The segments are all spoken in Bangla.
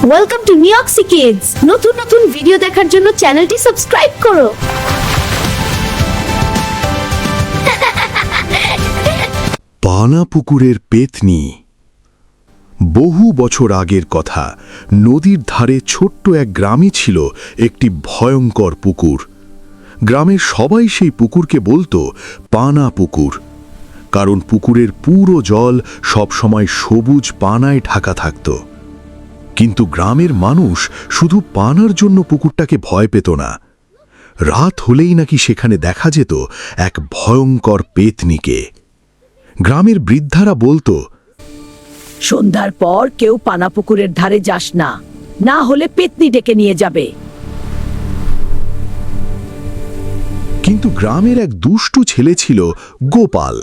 Welcome to নিউক্সি kids. নতুন নতুন ভিডিও দেখার জন্য চ্যানেলটি সাবস্ক্রাইব করো। পানা পুকুরের পেতনি। বহু বছর আগের কথা, নদীর ধারে ছোট্ট এক গ্রামে ছিল একটি ভয়ঙ্কর পুকুর। গ্রামের সবাই সেই পুকুরকে বলতো পানা পুকুর, কারণ পুকুরের পুরো জল সবসময় সবুজ পানায় ঢাকা থাকত। কিন্তু গ্রামের মানুষ শুধু পানার জন্য পুকুরটাকে ভয় পেত না। রাত হলেই নাকি সেখানে দেখা যেত এক ভয়ঙ্কর পেতনিকে। গ্রামের বৃদ্ধারা বলতো, সন্ধ্যার পর কেউ পানা পুকুরের ধারে যাস না, না হলে পেতনি ডেকে নিয়ে যাবে। কিন্তু গ্রামের এক দুষ্টু ছেলে ছিল গোপাল।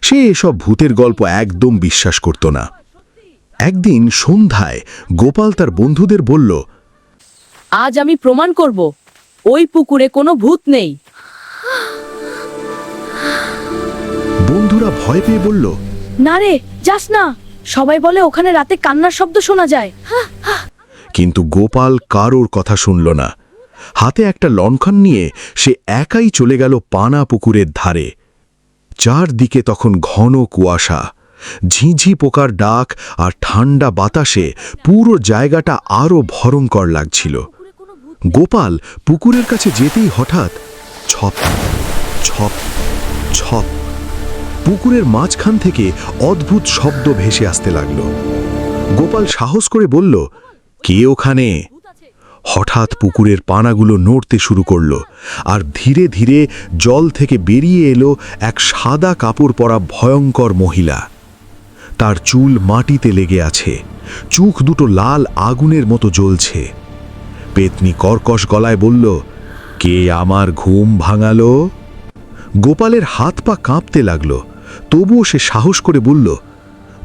সে এসব ভূতের গল্প একদম বিশ্বাস করত না। একদিন সন্ধ্যায় গোপাল তার বন্ধুদের বলল, আজ আমি প্রমাণ করব ওই পুকুরে কোনো ভূত নেই। বন্ধুরা ভয় পেয়ে বলল, না রে, যাস না, সবাই বলে ওখানে রাতে কান্নার শব্দ শোনা যায়। কিন্তু গোপাল কারোর কথা শুনল না। হাতে একটা লণ্ঠন নিয়ে সে একাই চলে গেল পানা পুকুরের ধারে। চারদিকে তখন ঘন কুয়াশা, ঝিঁঝি পোকার ডাক আর ঠান্ডা বাতাসে পুরো জায়গাটা আরো ভয়ঙ্কর লাগছিল। গোপাল পুকুরের কাছে যেতেই হঠাৎ ছপ ছপ ছপ পুকুরের মাঝখান থেকে অদ্ভুত শব্দ ভেসে আসতে লাগলো। গোপাল সাহস করে বলল, কে ওখানে? হঠাৎ পুকুরের পানাগুলো নড়তে শুরু করল, আর ধীরে ধীরে জল থেকে বেরিয়ে এলো এক সাদা কাপড় পরা ভয়ঙ্কর মহিলা। তার চুল মাটিতে লেগে আছে, চোখ দুটো লাল আগুনের মতো জ্বলছে। পেতনি কর্কশ গলায় বলল, কে আমার ঘুম ভাঙালো? গোপালের হাত পা কাঁপতে লাগল, তবুও সে সাহস করে বলল,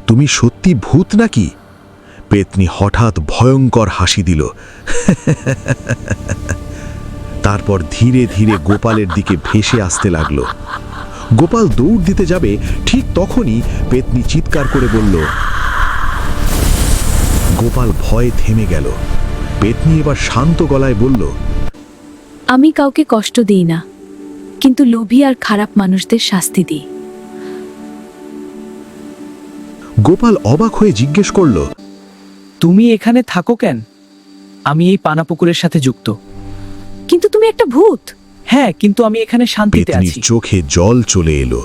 তুমি সত্যি ভূত নাকি? পেতনি হঠাৎ ভয়ঙ্কর হাসি দিল। তারপর ধীরে ধীরে গোপালের দিকে ভেসে আসতে লাগল। গোপাল দৌড় দিতে যাবে, ঠিক তখনই পেতনি চিৎকার করে বলল। গোপাল ভয়ে থেমে গেল। পেতনি এবার শান্ত গলায় বলল, আমি কাউকে কষ্ট দিই না, কিন্তু লোভী আর খারাপ মানুষদের শাস্তি দিই। গোপাল অবাক হয়ে জিজ্ঞেস করল, তুমি এখানে থাকো কেন? আমি এই পানা পুকুরের সাথে যুক্ত। কিন্তু তুমি একটা ভূত। হ্যাঁ, কিন্তু আমি এখানে শান্তিতে পেতনির আছি। চোখে জল চলে এলো।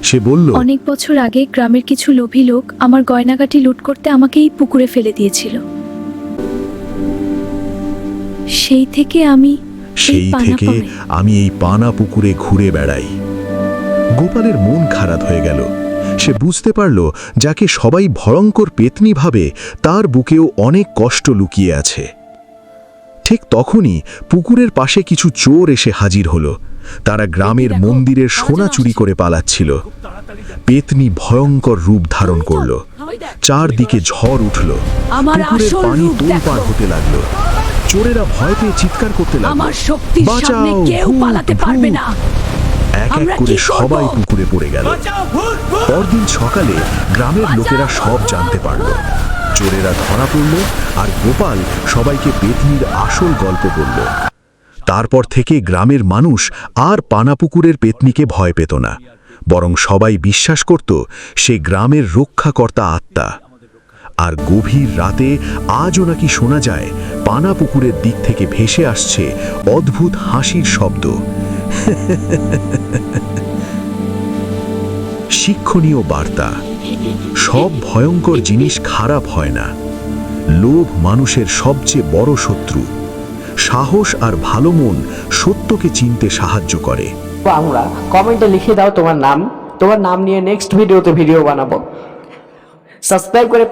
সে বলল, অনেক বছর আগে গ্রামের কিছু লোভী লোক আমার গয়নাগাটি লুট করতে আমাকে এই পুকুরে ফেলে দিয়েছিল। সেই থেকে আমি এই পানা পুকুরে ঘুরে বেড়াই। গোপালের মন খারাপ হয়ে গেল। সে বুঝতে পারল, যাকে সবাই ভয়ঙ্কর পেতনি ভাবে, তার বুকেও অনেক কষ্ট লুকিয়ে আছে। ঠিক তখনই পুকুরের পাশে কিছু চোর এসে হাজির হলো। তারা গ্রামের মন্দিরের সোনা চুরি করে পালাচ্ছিল। পেতনি ভয়ঙ্কর রূপ ধারণ করল। চারদিকে ঝড় উঠল, পুকুরের পানি তোলপাড় হতে লাগলো। চোরেরা ভয় পেয়ে চিৎকার করতে লাগলো, আমার শক্তির সামনে কেউ পালাতে পারবে না। এক এক করে সবাই পুকুরে পড়ে গেল। পরদিন সকালে গ্রামের লোকেরা সব জানতে পারল। চোরেরা ধরা পড়ল, আর গোপাল সবাইকে পেতনির আসল গল্প বলল। তারপর থেকে গ্রামের মানুষ আর পানা পুকুরের পেতনিকে ভয় পেত না, বরং সবাই বিশ্বাস করত সে গ্রামের রক্ষাকর্তা আত্মা। আর গভীর রাতে আজও নাকি শোনা যায় পানা পুকুরের দিক থেকে ভেসে আসছে অদ্ভুত হাসির শব্দ। শিক্ষণীয় বার্তা: সব ভয়ঙ্কর জিনিস খারাপ হয় না। লোভ মানুষের সবচেয়ে বড় শত্রু। সাহস আর ভালো মন সত্যকে চিনতে সাহায্য করে। আমরা কমেন্টে লিখে দাও তোমার নাম নিয়ে নেক্সট ভিডিওতে ভিডিও বানাবো। সাবস্ক্রাইব করে